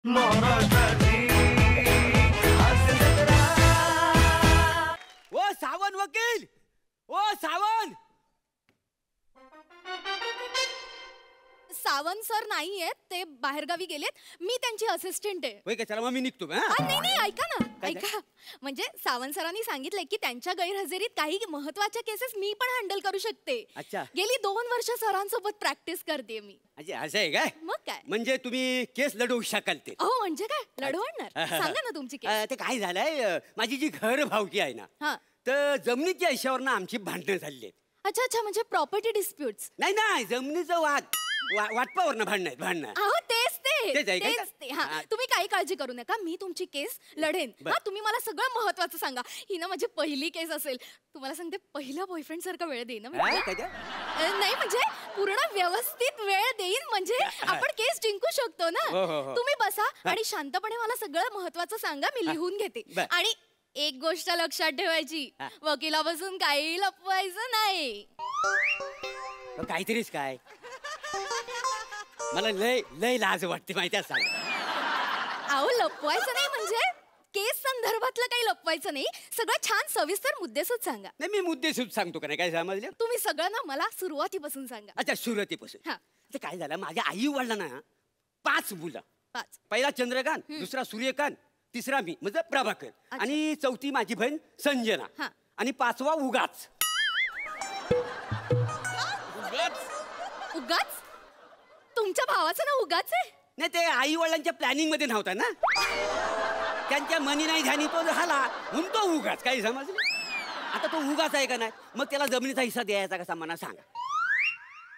ओ सावंत वकील, ओ सावंत. सावंत सर नाहीये, ते बाहेरगावी गेलेत. मी त्यांची असिस्टंट आहे. होय का? चला मग मी निघतो. नाही नाही, ऐका ना, ऐका. म्हणजे सावंत सरांनी सांगितलंय की त्यांच्या गैरहजेरीत काही महत्त्वाच्या केसेस मी पण हँडल करू शकते. अच्छा. गेली 2 वर्ष सरांसोबत प्रॅक्टिस करते मी. अच्छा, असं आहे काय? मग काय? म्हणजे तुम्ही केस लढवू शकाल ते? हो, म्हणजे काय लढवणार? सांगा ना तुमची केस. ते काय झालंय, माझी जी घर भावकी आहे ना, हा. तर जमिनीच्या हिशावर ना आमची भांडणं झाली आहेत. अच्छा अच्छा, म्हणजे प्रॉपर्टी डिस्प्युट्स. नाही नाही, जमिनीचं वाटपावर ना भांडणं. अहो तेच तेच आहे का? तेच ते. हा, तुम्ही काही काळजी करू नका, मी तुमची केस लढेन. हा, तुम्ही मला सगळं महत्त्वाचं सांगा. ही ना माझी पहिली केस असेल. तुम्हाला सांगते, पहिल्या बॉयफ्रेंड सारखा वेळ देईन ना. नाही म्हणजे पूर्ण व्यवस्थित वेळ देईन, म्हणजे आपण केस जिंकू शकतो ना. तुम्ही बसा आणि शांतपणे मला सगळं महत्त्वाचं सांगा, मी लिहून घेते. आणि एक गोष्ट लक्षात ठेवायची, वकिलापासून काही लपवायचं नाही. काहीतरीच काय, मला लय लाज वाटते माहिती आहे. सांग. अहो लपवायचं नाही म्हणजे केस संदर्भातलं काही लपवायचं नाही. सगळं छान सविस्तर मुद्देसूद सांगा. नाही, मी मुद्देसूद सांगतो का नाही, काय समजलं? तुम्ही सगळं ना मला सुरुवातीपासून सांगा. अच्छा, सुरुवातीपासून. हा. ते काय झालं, माझ्या आई वडिलांना 5 मुलं. 5. पहिला चंद्रकांत, दुसरा सूर्यकांत, तिसरा मी म्हणजे प्रभाकर, आणि चौथी माझी बहीण संजना, आणि 5वा उगाच. उगाच? तुमच्या भावाचं नाव उगाच आहे? नाही, ते आई वडिलांच्या प्लॅनिंग मध्ये नव्हता ना, त्यांच्या मनी नाही ध्यानी तो झाला म्हणून तो उगाच. काही समजलं? आता तो उगाच आहे का नाही, मग त्याला जमिनीचा हिस्सा द्यायचा कसा मला सांगा.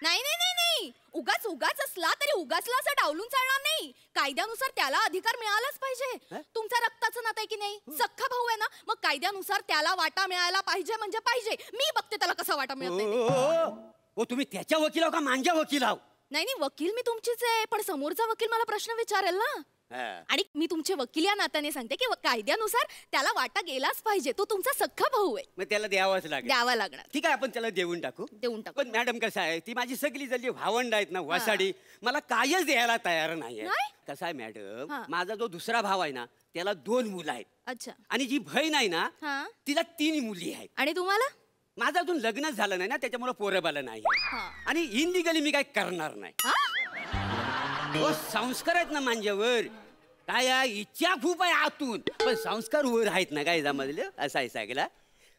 नाही नाही नाही नाही, उगाच असला तरी उगाचला असं डावलून चालणार नाही. कायद्यानुसार त्याला अधिकार मिळालाच पाहिजे. तुमचा रक्ताचं नातं आहे की नाही, सख्खा भाऊ आहे ना, मग कायद्यानुसार त्याला वाटा मिळायला पाहिजे म्हणजे पाहिजे. मी बघते त्याला कसा वाटा मिळत. ओ, तुम्ही त्याच्या वकील आहो का माझ्या वकील आहो? नाही नाही, वकील मी तुमचीच आहे, पण समोरचा वकील मला प्रश्न विचारेल ना. आणि मी तुमचे वकील या नात्याने सांगते की कायद्यानुसार त्याला वाटा गेलाच पाहिजे. तो तुमचा सख्खा भाऊ आहे, मग त्याला द्यावा लागणार. ठीक आहे, आपण त्याला देऊन टाकू. पण मॅडम कसं आहे, ती माझी सगळी जल्ली भावंड आहेत ना, वासाडी, मला कायच द्यायला तयार नाहीये. कसं आहे मॅडम, माझा जो दुसरा भाव आहे ना, त्याला 2 मुलं आहेत. अच्छा. आणि जी बहीण आहे ना, तिला 3 मुली आहेत. आणि तुम्हाला? माझं अजून लग्नच झालं नाही ना, त्याच्यामुळे पोरं बालं नाही. आणि इनलिगली मी काय करणार नाही. संस्कार आहेत ना माझ्यावर, काय इच्छा खूप आहे आतून, पण संस्कार वर आहेत ना. काय समजलं? असं आहे सगळं.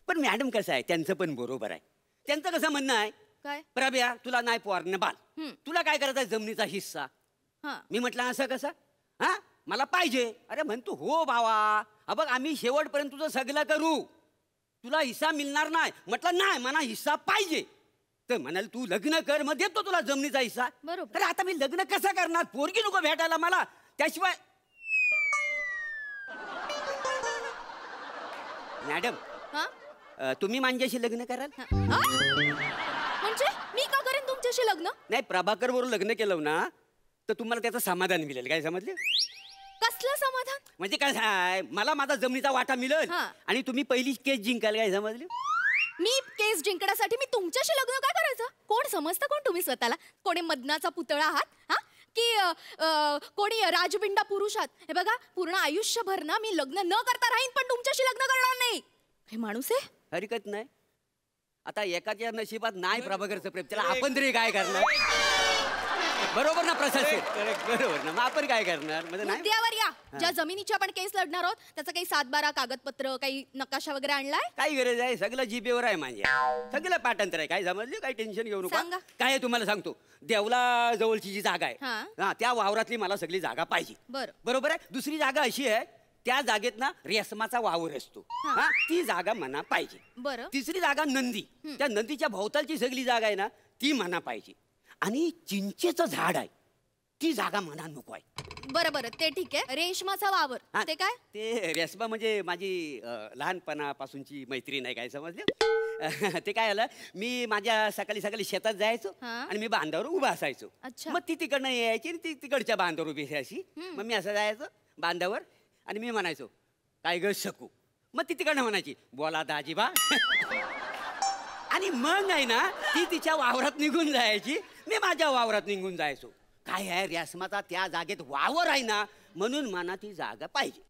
पण मॅडम कसं आहे, त्यांचं पण बरोबर आहे. त्यांचं कसं म्हणणं आहे, काय प्रभ्या तुला नाही पोरणे बाल, तुला काय करायचं जमिनीचा हिस्सा. मी म्हटलं असं कसं, हा मला पाहिजे. अरे म्हणतो हो भावा, बघ आम्ही शेवटपर्यंत तुझं सगळं करू, तुला हिस्सा मिळणार नाही. म्हटलं नाही, मला हिस्सा पाहिजे. तर म्हणाल तू लग्न कर, मग देतो तुला जमिनीचा हिस्सा. बरोबर. अरे आता मी लग्न कसं करणार, पोरगी नको भेटायला मला, त्याशिवाय. मॅडम, तुम्ही माझ्याशी लग्न कराल? म्हणजे मी का करेन तुमच्याशी लग्न? नाही, प्रभाकर बरोबर लग्न केलं ना, तर तुम्हाला त्याचं समाधान मिळेल. काय समजले? कसलं समाधान? म्हणजे काय आहे, मला माझा जमिनीचा वाटा मिळेल आणि तुम्ही पहिली केस जिंकाल. काय समजले? मी केस जिंकण्यासाठी मी तुमच्याशी लग्न काय करायचं? कोण समजता कोण तुम्ही स्वतःला? कोणी मदनाचा पुतळा आहात हा, की कोणी राजबिंडा पुरुष आहात? हे बघा, पूर्ण आयुष्यभर ना मी लग्न न करता राहीन, पण तुमच्याशी लग्न करणार नाही. हे माणूस आहे? हरकत नाही. आता एकाच्या नशिबात नाही प्रभाकरचं प्रेम, त्याला आपण तरी काय करणार? बरोबर ना प्रसाद? बरोबर ना, मग आपण काय करणार? मुद्द्यावर या. ज्या जमिनीची आपण केस लढणार आहोत त्याचं काही 7-12 कागदपत्र, काही नकाशा वगैरे आणलाय? काही गरज आहे, सगळं जीबेवर आहे माझ्या, सगळं पाठांतर आहे. काय समजले? काही टेन्शन घेऊ नका. काय आहे तुम्हाला सांगतो, देवला जवळची जी जागा आहे त्या वावरातली मला सगळी जागा पाहिजे. बरोबर आहे. दुसरी जागा अशी आहे, त्या जागेत ना रेशमाचा वावर असतो, ती जागा मना पाहिजे. तिसरी जागा नंदी, त्या नंदीच्या भोवतालची सगळी जागा आहे ना, ती मना पाहिजे. आणि चिंचेचं झाड आहे, ती जागा मना नको आहे. बरं, ते ठीक आहे. रेशमाचा वावर ते काय? ते रेशमा म्हणजे माझी लहानपणापासूनची मैत्रीण आहे. काय समजलं? ते काय आलं, मी माझ्या सकाळी शेतात जायचो आणि मी बांधावर उभा असायचो. मग ती तिकडनं यायची आणि ती तिकडच्या बांधावर उभी असायची. मग मी असं जायचो बांधावर आणि मी म्हणायचो काय ग शकू. मग ती तिकडनं म्हणायची बोला दाजीबा. आणि मग आहे ना, ती तिच्या वावरात निघून जायची, मी माझ्या वावरात निघून जायचो. काय आहे, रेशमाचा त्या जागेत वावर आहे ना, म्हणून मला ती जागा पाहिजे.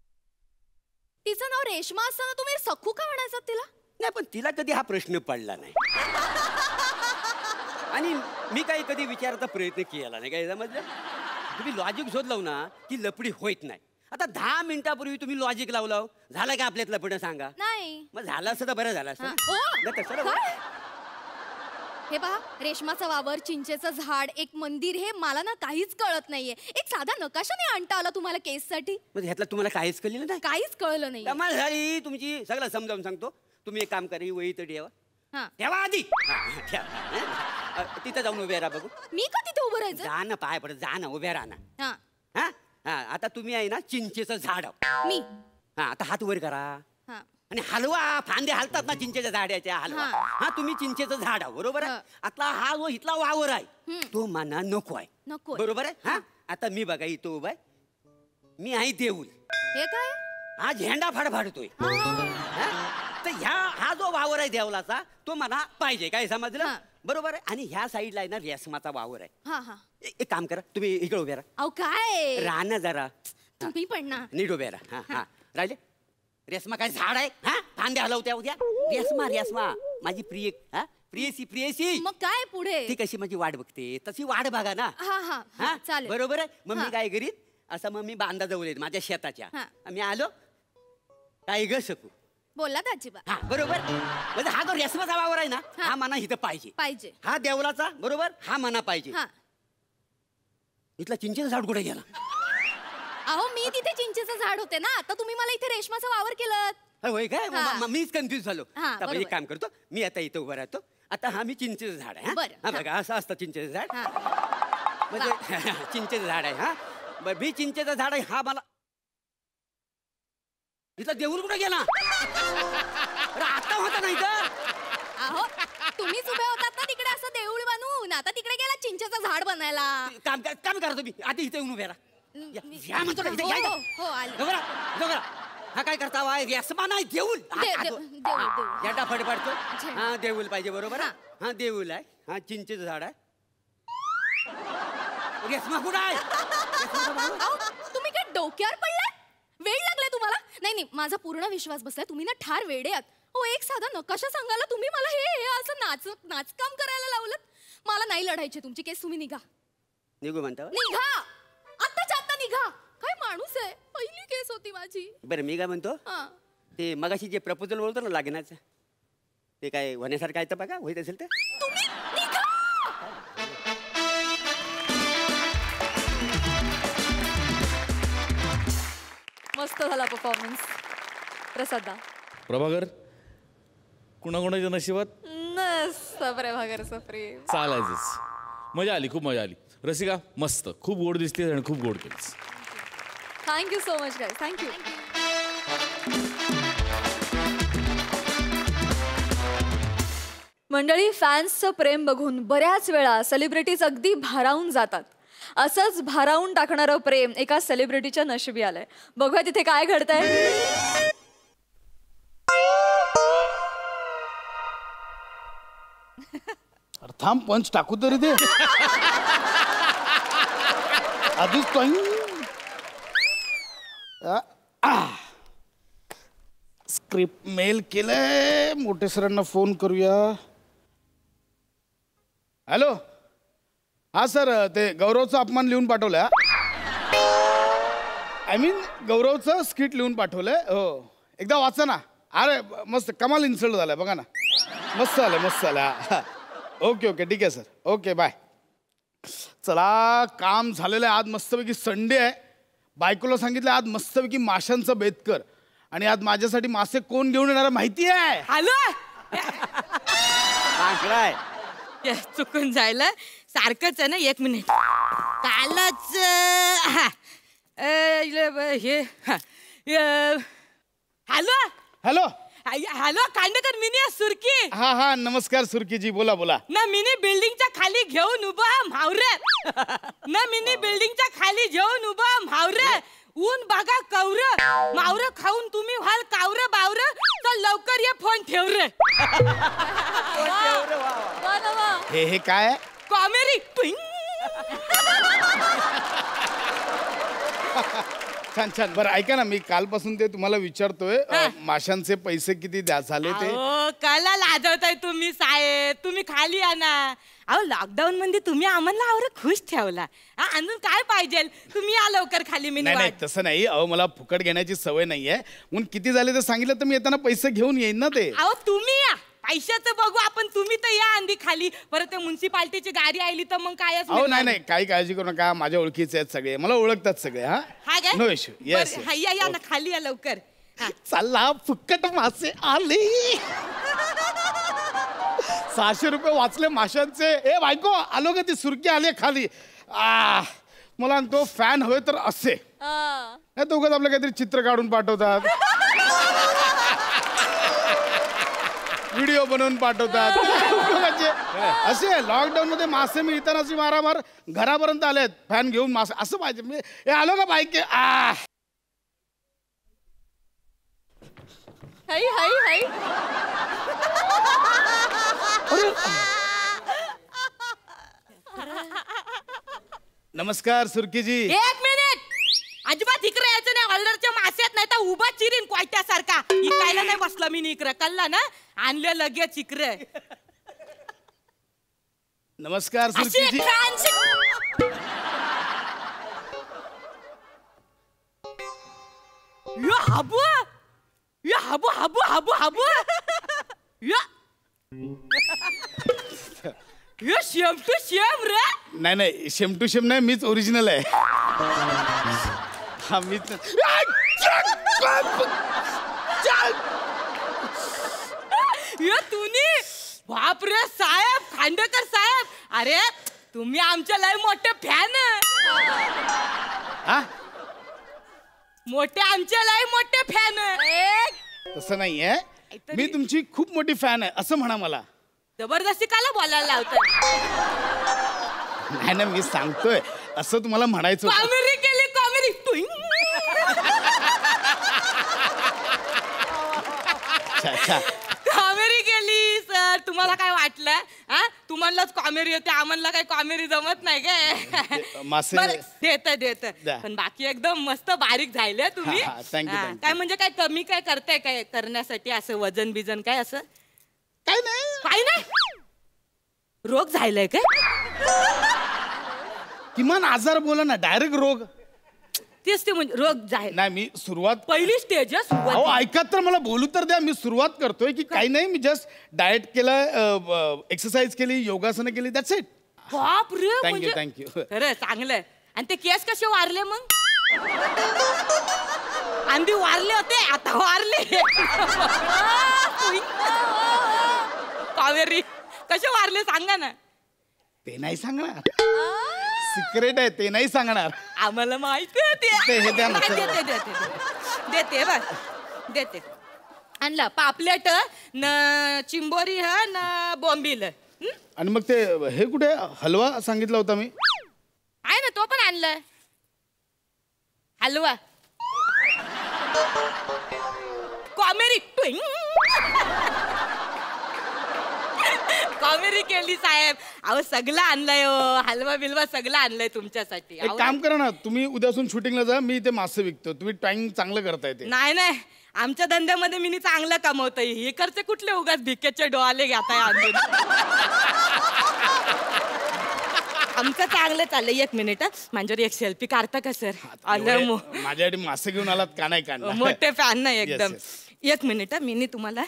तिचं नाव रेश्मा असताना तुम्ही सखू का म्हणायचं तिला? नाही, पण तिला कधी हा प्रश्न पडला नाही आणि मी काही कधी विचारायचा प्रयत्न केला नाही. काय समजलं? तुम्ही लॉजिक शोध लावू ना की लपडी होत नाही. आता 10 मिनिटापूर्वी तुम्ही लॉजिक लावलं, झालं का आपल्यात लपड? सांगा. नाही. मग झालं असतं तर बरं झालं असतं. हे पहा, रेशमाचा वावर, चिंचेचं झाड, एक मंदिर, हे मला ना काहीच कळत नाहीये. एक साधा नकाशा नाही आणता आला तुम्हाला केससाठी? मग ह्यातलं तुम्हाला काहीच कळलं नाही? काहीच कळलं नाही. कमाल झाली तुमची. सगळं समजावून सांगतो. तुम्ही एक काम करा, वही तर ठेवा. ठेवा आधी. तिथं जाऊन उभे राहा. बघू. मी का तिथे उभं राहायचं? जा ना, पाय पडत जा ना, उभ्या राहा ना. हा, आता तुम्ही आहे ना चिंचेचं झाड. मी. आता हात वर करा आणि हलवा. फांदे हलतात ना चिंचेच्या झाडाच्या, हलवा. हा, तुम्ही चिंचेचं झाड आहो, बरोबर आहे. आता हा जो इथला वावर आहे तो मना नको आहे, नको, बरोबर आहे. हा, आता मी बघा इथं उभा आहे, मी आहे देऊल. हे काय? हा झेंडा फाडफाडतोय. तर हा जो वावर आहे देवलाचा तो मला पाहिजे. काय समजलं? बरोबर आहे. आणि ह्या साईडला आहे ना रेशमाचा वावर आहे. एक काम करा, तुम्ही इकडे उभे राहा. अहो काय? राहा ना जरा. तुम्ही पण ना नीट उभे राहा. हा, राहिले. रेशमा काय झाड आहे? हा, फांदे हलवत्या उद्या. रेशमा, रेशमा माझी प्रिय, प्रियसी, प्रियसी. मग काय पुढे? ती कशी माझी वाट बघते तशी वाट बघा ना. हा, चालेल. बरोबर आहे. मग मी काय करीत, असं मग मी बांधा जवळ येत माझ्या शेताच्या. मी आलो काय ग शकू? बोला दाजीबा. हा, बरोबर. म्हणजे हा जो रेशमाचा वावर आहे ना, हा मना इथं पाहिजे. हा देवलाचा, बरोबर, हा मना पाहिजे. इथला चिंचेचं झाड कुठे गेला? अहो, मी तिथे चिंचेचं झाड होते ना. आता तुम्ही मला इथे रेशमाचा वावर केलं. होय काय? मीच कन्फ्युज झालो. एक काम करतो, मी आता इथं उभं राहतो. आता हा मी चिंचेचं झाड आहे. हा बघा, असं असतं चिंचेचं झाड. म्हणजे चिंचेचं झाड आहे. हा, मी चिंचेचं झाड आहे. हा मला इथला देऊळ कुठे गेला? आता होता नाही तर. अहो, तुम्हीच उभे होतात ना तिकडे असं देऊळ बनवून. आता तिकडे गेला चिंचेचं झाड बनायला. काम करा तुम्ही. आधी इथे येऊन उभे राहा. म्हणतो हा काय करता? रेशमा नाही, देऊळ. झेंडा फडफडतो. हा, देऊळ पाहिजे, बरोबर. हा, देऊळ आहे. हा, चिंचेचं झाड आहे. रेशमा कुठं आहे? तुम्ही काय डोक्यावर पडलाय? वेळ लागलाय तुम्हाला? नाही, माझा पूर्ण विश्वास बसलाय. तुम्ही ना ठार वेडे आहात. हो, एक साधा नकाशा सांगायला तुम्ही मला हे असं नाचकाम करायला लावलं. मला नाही लढायचे तुमची केस. तुम्ही निघा. निघू म्हणता? निघा, आत्ताच्या आत्ता निघा. काय माणूस आहे? पहिली केस होती माझी. बरं, मी काय म्हणतो, ते मगाशी जे प्रपोजल बोलतो ना लग्नाचं, ते काय होण्यासारखं आहे तर बघा, होत असेल तर. तुम्ही निघा. मस्त झाला परफॉर्मन्स प्रसादा. प्रभाकर, कुणाकुणाच्या नशिबात नसतं प्रभाकरचं प्रेम. चालायचंच. मजा आली, खूप मजा आली. रसिका, मस्त, खूप गोड दिसते आणि खूप गोड केलीस. Thank you so much guys. Thank you. मंडळी, फॅन्सचं प्रेम बघून बऱ्याच वेळा सेलिब्रिटीज अगदी भारावून जातात. असंच भारावून टाकणारं प्रेम एका सेलिब्रिटीच्या नशिबी आलंय. बघूया तिथे काय घडतंय. थांब, पंच टाकू तरी दे. आधीच स्क्रिप्ट मेल केलंय. मोठे सरांना फोन करूया. हॅलो. हा सर, ते गौरवचा अपमान लिहून पाठवलंय. आय मीन गौरवचं स्क्रिप्ट लिहून पाठवलंय. हो, एकदा वाचा ना. अरे मस्त, कमाल इन्सल्ट झालाय बघा ना. मस्त झालं, मस्त झालं. ओके ओके, ठीक आहे सर. Okay, bye. चला, काम झालेलं आहे. आज मस्तपैकी संडे आहे. बायकोला सांगितलं आज मस्तपैकी माशांचं बेत कर. आणि आज माझ्यासाठी मासे कोण घेऊन येणार माहिती आहे? हॅलो. चुकून जायला सारखंच आहे ना. 1 मिनिट. कालच हे हॅलो हॅलो हॅलो खांडेकर, मिनी सुरकी. हा हा, नमस्कार सुरकीजी, बोला बोला. ना मिनी बिल्डिंगच्या खाली घेऊन उभा म्हावरे. ना मिनी बिल्डिंगच्या खाली घेऊन उभा म्हावरे. ऊन बघा कौर. मावर खाऊन तुम्ही व्हाल कावर बावर. तर लवकर ये, फोन ठेव रे. हे काय? कॉमेडी. छान छान. बरं ऐका ना, मी कालपासून ते तुम्हाला विचारतोय माशांचे पैसे किती द्या झाले ते. कला लाजवताय तुम्ही साहेब. तुम्ही खाली या ना. अहो लॉकडाऊन मध्ये तुम्ही आम्हाला आवर खुश ठेवला. अजून काय पाहिजे? तुम्ही या लवकर खाली. मी नाही तसं नाही. अहो मला फुकट घेण्याची सवय नाहीये. म्हणून किती झाले ते सांगितलं तर मी येताना पैसे घेऊन येईन ना ते. अहो तुम्ही या, पैशाचं बघू आपण. तुम्ही तर या आधी खाली. परत ते म्युन्सिपाल्टीची गाडी आली तर मग काय? अहो नाही काही काळजी करू नका. माझ्या ओळखीचे आहेत सगळे. मला ओळखतात सगळे. हा काय? No issue. येस या ना खाली या लवकर. चला फुकट मासे आले. 600 रुपये वाचले माशांचे. ए बायको आलो का? ती सुरकी आली खाली. मला तो फॅन हवे तर असे नाही तो उगाच आपलं काहीतरी चित्र काढून पाठवतात, व्हिडिओ बनवून पाठवतात. असे लॉकडाऊन मध्ये मासे मिळताना अशी मारामार घरापर्यंत आलेत फॅन घेऊन मासे. असं पाहिजे. हे आलो का बाईक? हाय हाय हाय. नमस्कार सुरकीजी. 1 मिनिट. अजिबात इकडे यायचं नाही. ऑर्डरच्या मास्यात नाही तर उभा चिरीन कोयत्यासारखा. इकायला नाही बसला मी इकडे. कल्ला ना आणलं लगेच इकडे. नमस्कार सुरकीजी. हाबू हाबू हाबू हाबू हाबू शेम टू शेम रे. नाही शेम टू शेम नाही. मीच ओरिजिनल आहे. हा मीच. तुम्ही बापरे साहेब, खांडेकर साहेब. अरे तुम्ही आमचे लय मोठे फॅन. मोठे आमचे लय मोठे फॅन. तसं नाहीये. मी तुमची खूप मोठी फॅन आहे असं म्हणा मला. जबरदस्ती काला बोलायला लावताय? नाही मी सांगतोय असं तुम्हाला म्हणायचं. कॉमेडी केली कॉमेडी. कॉमेडी केली सर. तुम्हाला काय वाटलं? तुम्हालाच कॉमेडी येते, आम्हाला काय कॉमेडी जमत नाही काय? देत पण बाकी एकदम मस्त बारीक झाले तुम्ही. काय म्हणजे काय कमी काय करताय काय करण्यासाठी? असं वजन बिजन काय असं काय नाही. रोग झालाय काय? किमान आजार बोला ना. डायरेक्ट रोग. तेच ते म्हणजे रोग जाय. नाही मी सुरुवात पहिली स्टेज. ऐका तर मला बोलू तर द्या. मी सुरुवात करतोय की काही नाही. मी जस्ट डाएट केलं, एक्सरसाइज केली, योगासनं केली. That's it. बाप रे. थँक्यू. खरं चांगलं. आणि ते केस कसे वारले मग? आंधी वारले होते आता वारले. कावेरी कसे वारले सांगा ना. ते नाही सांगणार. सिक्रेट आहे. ते नाही सांगणार. आम्हाला माहिती आहे. देते बघ देते. आणला पापलेट न चिंबोरी न बॉम्बिल. आणि मग ते हे कुठे हलवा सांगितला होता मी? आहे ना तो पण आणलाय हलवा. कॉमेडी कॉमेडी केली साहेब. अहो सगळं आणलंय हलवा बिलवा सगळं आणलंय तुमच्यासाठी. एक काम करा ना, तुम्ही उद्यासून शूटिंगला जा. मी ते मासे विकतो. तुम्ही टाइम चांगलं करताय ते. नाही आमच्या धंद्यामध्ये मी चांगलं कमवतोय. हे करते कुठले उगाच भिकेचे डोळे घेताय आणून. आमचं चांगलं चाललंय. 1 मिनिट माझ्यावर एक सेल्फी काढता का सर? माझ्यासाठी मासे घेऊन आलात का नाही काढणार? मोठे फॅन नाही एकदम. 1 मिनिट मी तुम्हाला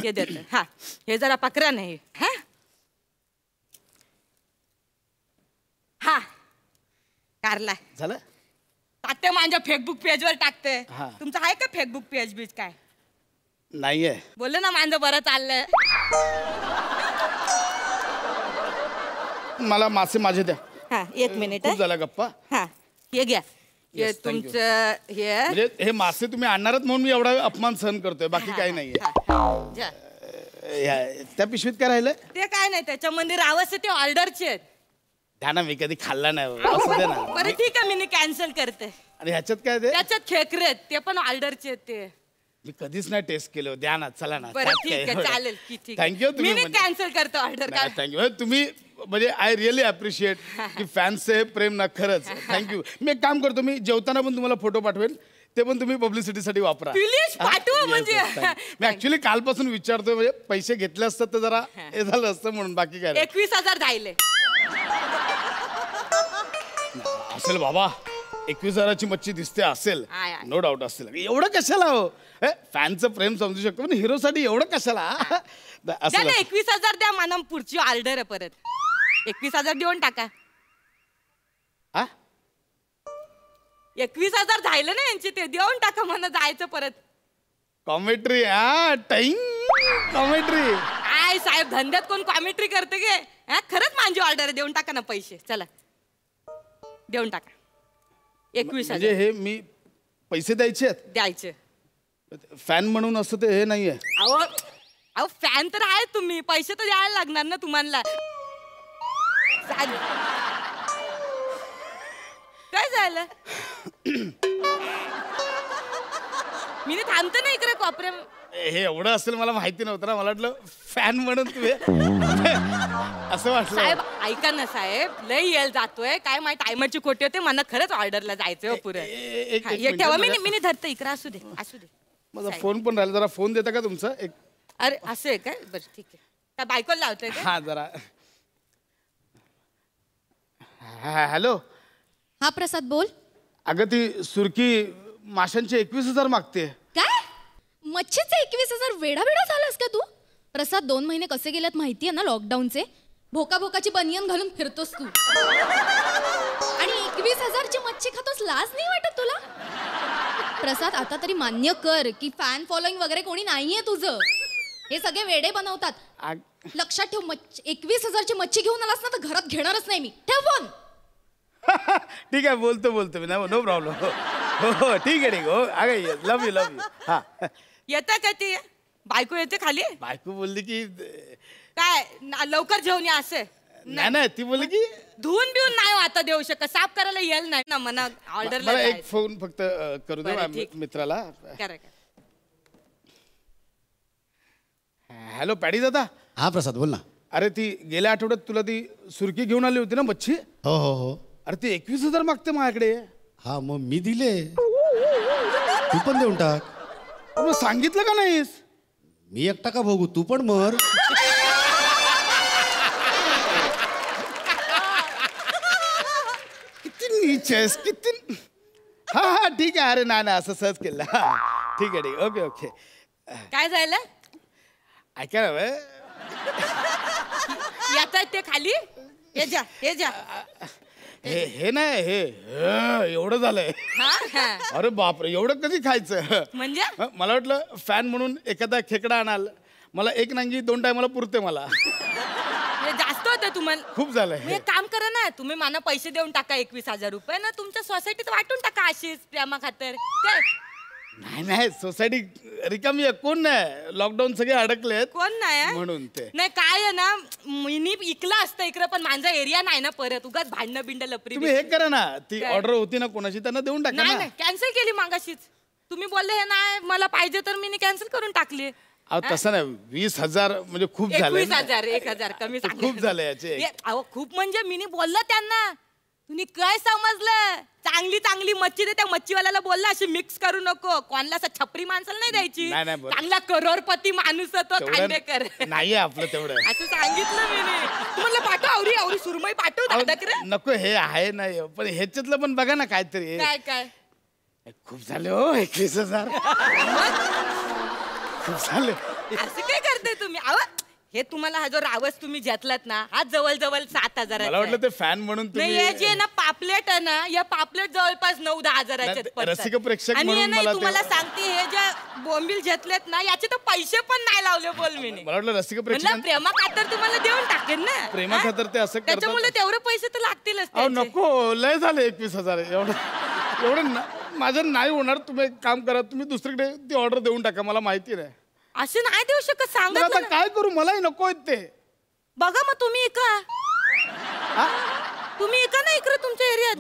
हे देतो. हा हे जरा पकरा नाही. हा कारला झालं. टाकते माझ्या फेसबुक पेजवर टाकते. तुमचं आहे का फेसबुक पेज बीज काय? नाहीये. बोललो ना माझं बरं चाललंय. मला मासे माझे द्या. 1 मिनिट. झाला गप्पा. हे घ्या. हे तुमचं हे म्हणजे हे मासे तुम्ही आणणारच म्हणून मी एवढा अपमान सहन करतोय. बाकी काही नाहीये. त्या पिशवीत काय राहिलं? ते काय नाही त्याच्यामध्ये रावस ते ऑर्डरचे आहेत. द्या ना. मी कधी खाल्ला नाही. असं दे ना. बरं ठीक आहे मी कॅन्सल करते. आणि ह्याच्यात काय ते? त्याच्यात खेकरे ते पण ऑर्डरचे आहेत ते. मी कधीच नाही टेस्ट केलं, द्या ना, चला ना. बरं ठीक आहे, चालेल की ठीक. थँक्यू. मी कॅन्सल करतो ऑर्डर. थँक्यू तुम्ही, म्हणजे आय रिअली अप्रिशिएट की फॅन्सचे प्रेम ना, खरंच थँक्यू. मी एक काम करतो, मी जेवताना पण तुम्हाला फोटो पाठवेल, ते पण तुम्ही पब्लिसिटीसाठी वापरा. प्लीज पाठवा. म्हणजे मी ऍक्च्युली कालपासून विचारतोय, म्हणजे पैसे घेतले असतात तर जरा हे झालं असतं म्हणून, बाकी काय 21,000 जायले असेल बाबा. 21,000ची मच्छी दिसते, असेल, नो डाऊट असेल. एवढं कशाला हो, फॅनचं प्रेम समजू शकतो पण हिरोसाठी एवढं कशाला असं. 21,000 द्या मला, पुढची ऑर्डर आहे परत. 21,000 देऊन टाका. 21,000 झालं ना यांचे, ते देऊन टाका मला, जायचं परत. कॉमेट्री. कॉमेट्री काय साहेब, धंद्यात कोण कॉमेट्री करते गे? खरंच माझी ऑर्डर आहे, देऊन टाका ना पैसे. चला देऊन टाका. 21,000 म्हणजे हे मी पैसे द्यायचे आहेत? द्यायचे. फॅन म्हणून असं ते हे नाहीये. अहो फॅन तर आहे तुम्ही, पैसे तर द्यायला लागणार ना तुम्हाला. काय झालं? मी थांबते ना इकडे कोपऱ्या. हे एवढं असेल मला माहिती नव्हतं ना, मला वाटलं फॅन म्हणून तुम्ही असं वाटलं. साहेब ऐका ना साहेब, लय येल जातोय काय, माझ्या टायमरची खोटी होते, मला खरंच ऑर्डरला जायचंय पुरे. ठेवा, मी धरते इकडे. असू दे असू दे. माझा फोन पण राहिला, जरा फोन देता का तुमचा एक? अरे असं आहे काय? बरं ठीक आहे. त्या बायकोला लावतोय का? हा जरा. हॅलो. हा प्रसाद बोल. अगं ती सुरकी माशांचे 21,000 मागते. काय? मच्छीचे 21,000? वेडा झालास का तू? प्रसाद 2 महिने कसे गेलेत माहितीये ना लॉकडाऊनचे? भोकाची बनियन घालून फिरतोस तू आणि 21,000ची मच्छी खातोस, लाज नाही वाटत तुला? प्रसाद आता तरी मान्य कर की फॅन फॉलोइंग वगैरे कोणी नाहीये तुझं. हे सगळे वेडे बनवतात. लक्षात ठेव, 21,000ची मच्छी घेऊन आलास ना तर घरात घेणारच नाही मी. ठेव फोन. ठीक आहे, बोलतो मी ना, नो प्रॉब्लेम. हो ठीक आहे. हो अगं लव यू. हा येता का ती बायको? येते खाली. बायको बोलली की काय लवकर जेवण या असे? नाही ती बोलली की धुवून बिवून नाही आता देऊ शकत, साफ करायला येईल नाही ना मला ऑर्डरला. एक फोन फक्त करू दे मित्राला. हॅलो पॅडी दादा. हा प्रसाद बोल ना. अरे ती गेल्या आठवड्यात तुला ती सुरकी घेऊन आली होती ना मच्छी? हो. अरे ती 21,000 मागते माझ्याकडे. हा मग मी दिले, तू पण देऊन टाक. मग सांगितलं का नाहीस? मी एकटा का भोगू, तू पण मर. किती नीच आहेस, किती. हा ठीक आहे. अरे नाही असं सहज केलं. ठीक आहे. ओके. काय झालं? ऐका ना येतात ते खाली. हे जा हे नाही हे एवढं झालंय. अरे बापरे, एवढं कधी खायचं? म्हणजे मला वाटलं फॅन म्हणून एखादा खेकडा आणाल. मला एक नांगी 2 टायमाला पुरते मला. जास्त होतं तुम्हाला. खूप झालंय. मी एक काम करा ना, तुम्ही मला पैसे देऊन टाका 21,000 रुपये ना, तुमच्या सोसायटीत वाटून टाका अशीच प्रेमा खातर. काय नाही सोसायटी रिकामी आहे, कोण नाही, लॉकडाऊन सगळे अडकलेत. कोण नाही म्हणून ते नाही. काय आहे ना, मी इकला असतं इकडे, पण माझा एरिया नाही ना परत, उगाच भांडणं बिंड लपरी. तुम्ही हे करा ना, ती ऑर्डर होती ना कोणाची, त्यांना देऊन टाका ना. नाही कॅन्सल केली मागाशीच. तुम्ही बोलले हे नाही मला पाहिजे तर मी कॅन्सल करून टाकली. तसं नाही, 20,000 म्हणजे खूप झालं. 21,000 1,000 कमी खूप झालं याचे. अहो खूप म्हणजे मी बोललं त्यांना, तुम्ही काय समजलं? चांगली मच्छी दे. त्या मच्छीवाल्याला बोलला अशी मिक्स करू नको, कोणाला असं छपरी माणसाला नाही द्यायची. चांगला करोडपती माणूस तो खांडेकर नाहीये आपलं तेवढं. असं सांगितलं मी. तुम्हाला पाठव आवरी सुरमई पाठव दादाकडे. नको हे आहे नाही, पण ह्याच्यातलं पण बघा ना काहीतरी. काय खूप झाले हो 21,000. खूप झाले. असं काय करताय तुम्ही? हे तुम्हाला हा जो रावस तुम्ही घेतलात ना, हा जवळ 7,000. मला वाटलं ते फॅन म्हणून नाही. हे जे ना पापलेट आहे ना, या पापलेट जवळपास 9-10 हजाराचे. रसिक प्रेक्षक आणि म्हणून मला तुम्हाला सांगते, हे जे बोंबील घेतलेत ना, याचे तर पैसे पण नाही लावले बोल मी. मला वाटलं रसिक प्रेक्षक प्रेमा खातर तुम्हाला देऊन टाकेन ना. प्रेमा खातर ते असं करतात, त्याच्यामुळे तेवढे पैसे तर लागतीलच. नको लय झाले 21,000. एवढं माझं नाही होणार. तुम्ही एक काम करा, तुम्ही दुसरीकडे ती ऑर्डर देऊन टाका, मला माहिती नाही. असे नाही देऊ शकत, सांगा. आता काय करू, मलाही नको आहेत ते. बघा मग तुम्ही इका ना इकडे तुमच्या एरियात.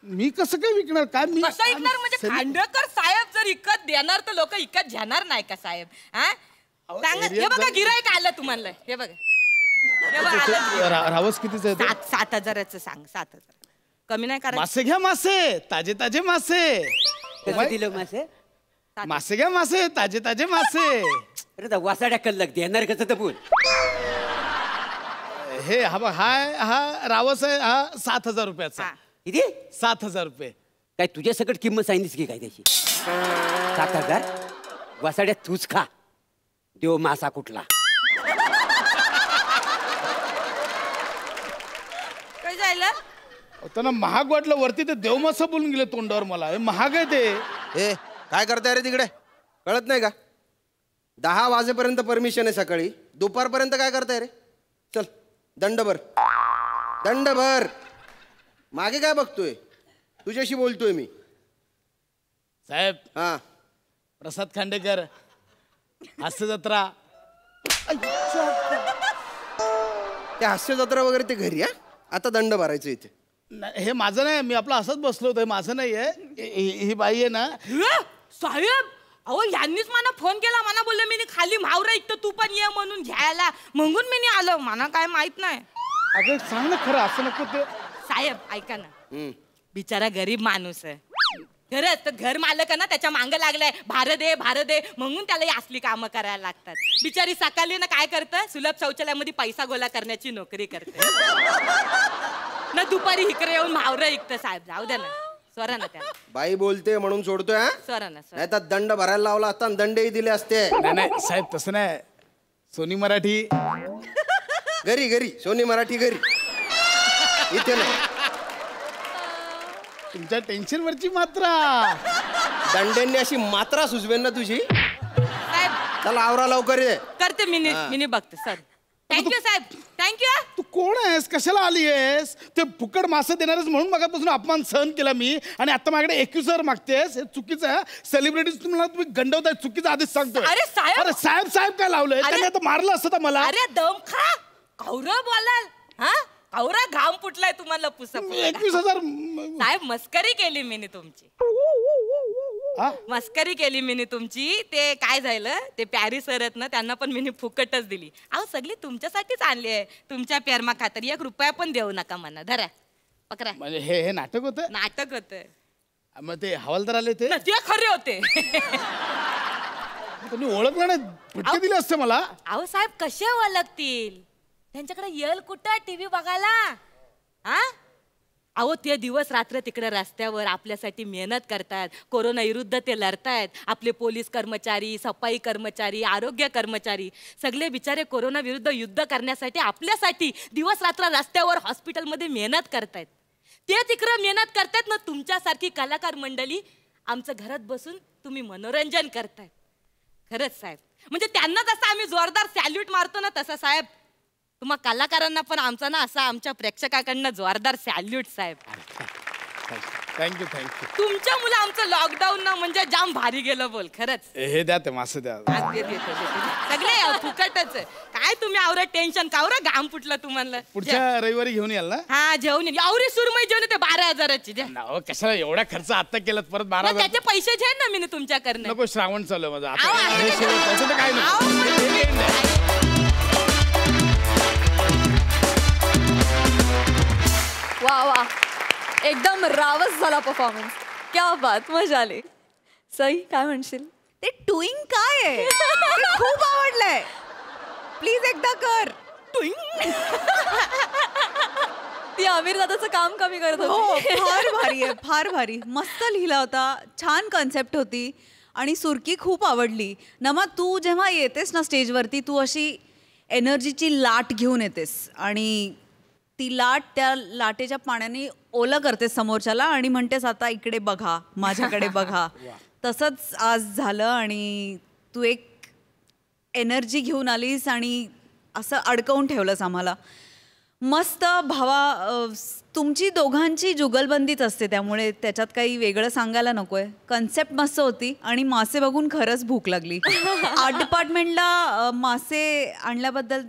मी कसं काय विकणार? काय मी कसं ऐकणार म्हणजे? खांडेकर साहेब जर इकत देणार तर लोक इकत घेणार नाही का साहेब? हा सांगा. हे एरियात बघा गिरायक आलं तुम्हाला. हे बघा रावस कितीच आहे ते? 7,000चं सांग. 7,000 कमी नाही करायचं. मासे घ्या मासे, ताजे ताजे मासे. कसं दिलं मासे? मासे घ्या मासे, ताजे ताजे मासे. अरे वासाड्या कल्लक देणार कसं तर बोल. हे हा बघ, हा रावस आहे, हा 7,000 रुपयाचा. किती? 7,000 रुपये. काय तुझ्या सकट किंमत सांगितलीस की काय त्याची? 7,000 वासाड्यात तूच खा. देव मासा कुठला? काय झालं? त्यांना महाग वाटलं वरती, ते देवमासा बोलून गेले तोंडावर मला. हे महाग आहे ते. ए काय करताय रे तिकडे? कळत नाही का? 10 वाजेपर्यंत परमिशन आहे सकाळी, दुपारपर्यंत काय करताय रे? चल दंड भर, दंड भर. मागे काय बघतोय? तुझ्याशी बोलतोय मी. साहेब, हा प्रसाद खांडेकर, हास्य जत्रा. ते हास्य जत्रा वगैरे ते घरी. आता दंड भरायचं इथे. हे माझं नाही, मी आपलं असंच बसलो होतो. माझं नाहीये. ही बाई आहे ना. साहेब अहो यांनीच मला फोन केला. मला बोलले मी खाली म्हावरा इथं तू पण ये म्हणून घ्यायला. म्हणून मी आलो. मला काय माहित नाही. अगं सांग ना खरं, असं नको ते. साहेब ऐका ना, बिचारा गरीब माणूस आहे. खरंच तर घर मालक ना त्याच्या मांग लागलाय, भार दे भार दे, म्हणून त्याला असली कामं करायला लागतात. बिचारी सकाळी ना काय करतं, सुलभ शौचालयामध्ये पैसा गोळा करण्याची नोकरी करते ना दुपारी इकडे येऊन म्हावरं ऐकतं. साहेब जाऊ द्या ना, स्वरा ना त्याला. बाई बोलते म्हणून सोडतोय. हा स्वरा ना, नाही तर दंड भरायला लावला असता, दंडही दिले असते. नाही साहेब तसं नाही. सोनी मराठी घरी घरी, सोनी मराठी घरी, इथे नाही. तुमच्या टेन्शन वरची मात्रा. दंड्यांनी अशी मात्रा सुचवेन ना तुझी. साहेब चला आवरा लवकर ये. करते मिनी बघते. सर थँक्यू साहेब, थँक्यू. तू कोण आहेस? कशाला आली आहेस? ते फुकट मासे देणारच म्हणून मगापासून अपमान सहन केला मी, आणि आता माझ्याकडे 21,000 मागतेस. हे चुकीचं आहे. सेलिब्रिटीज तुम्ही गंडवताय, चुकीचं आधीच सांगतो. अरे साहेब, अरे साहेब साहेब काय लावलंय? त्यांनी आता मारलं असतं तर मला. अरे दम खा. कौरव बोलाल हा? कौरा घाम फुटलाय तुम्हाला पुसा. 21,000 साहेब मस्करी केली मी तुमची. मस्करी केली मी तुमची. ते काय झालं, ते प्यारी सर आहेत ना, त्यांना पण मी फुकटच दिली. अहो सगळी तुमच्यासाठीच आणली आहे, तुमच्या प्रेमा खातर. 1 रुपया पण देऊ नका म्हणा. धरा पकरा. म्हणजे हे नाटक होतं. नाटक होतं. मग ते हवालदार आले ते खरे होते. तुम्ही ओळखलं नाही, फटके दिले असते मला. अहो साहेब कसे ओळखतील? त्यांच्याकडे येल कुठं टीव्ही बघायला? हा अहो ते दिवस रात्र तिकडे रस्त्यावर आपल्यासाठी मेहनत करतात. कोरोना विरुद्ध ते लढतायत. आपले पोलीस कर्मचारी, सफाई कर्मचारी, आरोग्य कर्मचारी सगळे बिचारे कोरोना विरुद्ध युद्ध करण्यासाठी आपल्यासाठी दिवस रात्र रस्त्यावर हॉस्पिटलमध्ये मेहनत करतायत. ते तिकडे मेहनत करतायत ना, तुमच्यासारखी कलाकार मंडळी आमचं घरात बसून तुम्ही मनोरंजन करतायत. खरंच साहेब, म्हणजे त्यांना जसं आम्ही जोरदार सॅल्यूट मारतो ना, तसं साहेब तुम्हा कलाकारांना पण आमचा ना असा आमच्या प्रेक्षकाकडनं जोरदार सॅल्यूट साहेब. Thank you thank you. तुमच्या मुलं आमचं लॉकडाऊन ना म्हणजे जाम भारी गेलं बोल. खरंच हे द्या ते मासे द्या. सगळे फुकटच. काय तुम्ही आवरा टेन्शन कावरा घाम फुटलं तुम्हाला. पुढच्या रविवारी घेऊन याल ना? हा जेवण आवरी सुरमई जेवण ते 12,000ची द्या. कशाला एवढा खर्च आता केला परत 12,000? त्याचे पैसे घे ना मी तुमच्याकडनं. नको, श्रावण चालू आहे माझा आता. काय नाही. वा वा, एकदम रावस झाला परफॉर्मन्स. क्या बात, मजा आली. सई काय म्हणशील? ते टुईंग काय आहे? ते खूप आवडलंय. प्लीज एकदा कर. ती आमिर दादाचं काम कमी करत हो, होती. फार भारी आहे, फार भारी. मस्त लिहिला होता, छान कन्सेप्ट होती आणि सुरकी खूप आवडली. नमा तू जेव्हा येतेस ना स्टेजवरती, तू अशी एनर्जीची लाट घेऊन येतेस आणि ती लाट त्या लाटेच्या पाण्याने ओलं करतेस समोरच्याला आणि म्हणतेस आता इकडे बघा, माझ्याकडे बघा. तसंच आज झालं आणि तू एक एनर्जी घेऊन आलीस आणि असं अडकवून ठेवलंस आम्हाला. मस्त भावा. तुमची दोघांची जुगलबंदीच असते, त्यामुळे त्याच्यात काही वेगळं सांगायला नको आहे. कन्सेप्ट मस्त होती आणि मासे बघून खरंच भूक लागली. आर्ट डिपार्टमेंटला मासे आणल्याबद्दल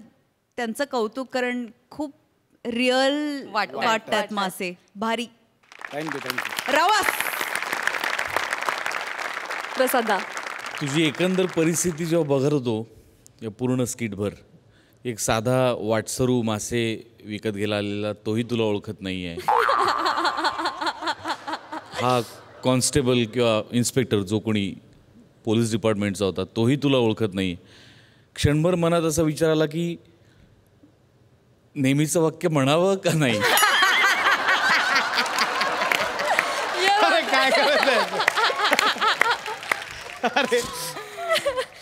त्यांचं कौतुक, कारण खूप रिअल वाटतात मासे. भारी. Thank you thank you. रावस प्रसादा. तुझी एकंदर परिस्थिती जेव्हा बघत होतो या पूर्ण स्किटभर, एक साधा वाटसरू मासे विकत घ्यायला आलेला तोही तुला ओळखत नाही आहे. हा कॉन्स्टेबल किंवा इन्स्पेक्टर जो कोणी पोलीस डिपार्टमेंटचा होता तोही तुला ओळखत नाही. क्षणभर मनात असा विचार आला की नेहमीचं वाक्य म्हणावं का नाही. काय करायचं.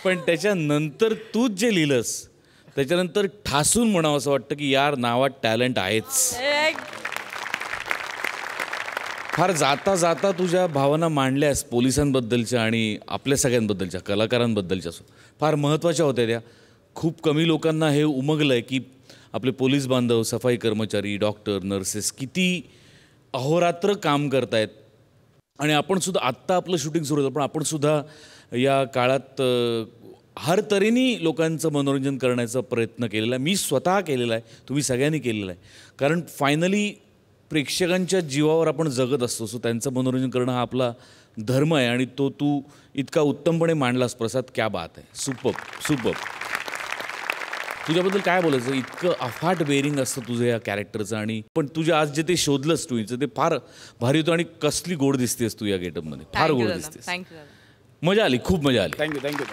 पण त्याच्यानंतर तूच जे लिहिलंस त्याच्यानंतर ठासून म्हणावं असं वाटतं की यार नावात टॅलेंट आहेच. फार जाता जाता तुझ्या भावना मांडल्यास पोलिसांबद्दलच्या आणि आपल्या सगळ्यांबद्दलच्या कलाकारांबद्दलच्या फार महत्त्वाच्या होत्या त्या. खूप कमी लोकांना हे उमगलं आहे की आपले पोलीस बांधव, सफाई कर्मचारी, डॉक्टर, नर्सेस किती अहोरात्र काम करतायत. आणि आपण सुद्धा आत्ता आपलं शूटिंग सुरू होतं पण आपण सुद्धा या काळात हर तऱ्हेने लोकांचं मनोरंजन करण्याचा प्रयत्न केलेला आहे. मी स्वतः केलेला आहे, तुम्ही सगळ्यांनी केलेला आहे. कारण फायनली प्रेक्षकांच्या जीवावर आपण जगत असतो. सो त्यांचं मनोरंजन करणं हा आपला धर्म आहे आणि तो तू इतका उत्तमपणे मांडलास प्रसाद. क्या बात आहे. Superb superb. तुझ्याबद्दल काय बोलायचं, इतकं अफाट बेरिंग असतं तुझं या कॅरेक्टरचं. आणि पण तुझ्या आज जे ते शोधलंस तू ते फार भारी होतं आणि कसली गोड दिसतेस तू या गेटअपमध्ये. फार गोड दिसतेस. थँक्यू. मजा आली, खूप मजा आली. थँक्यू.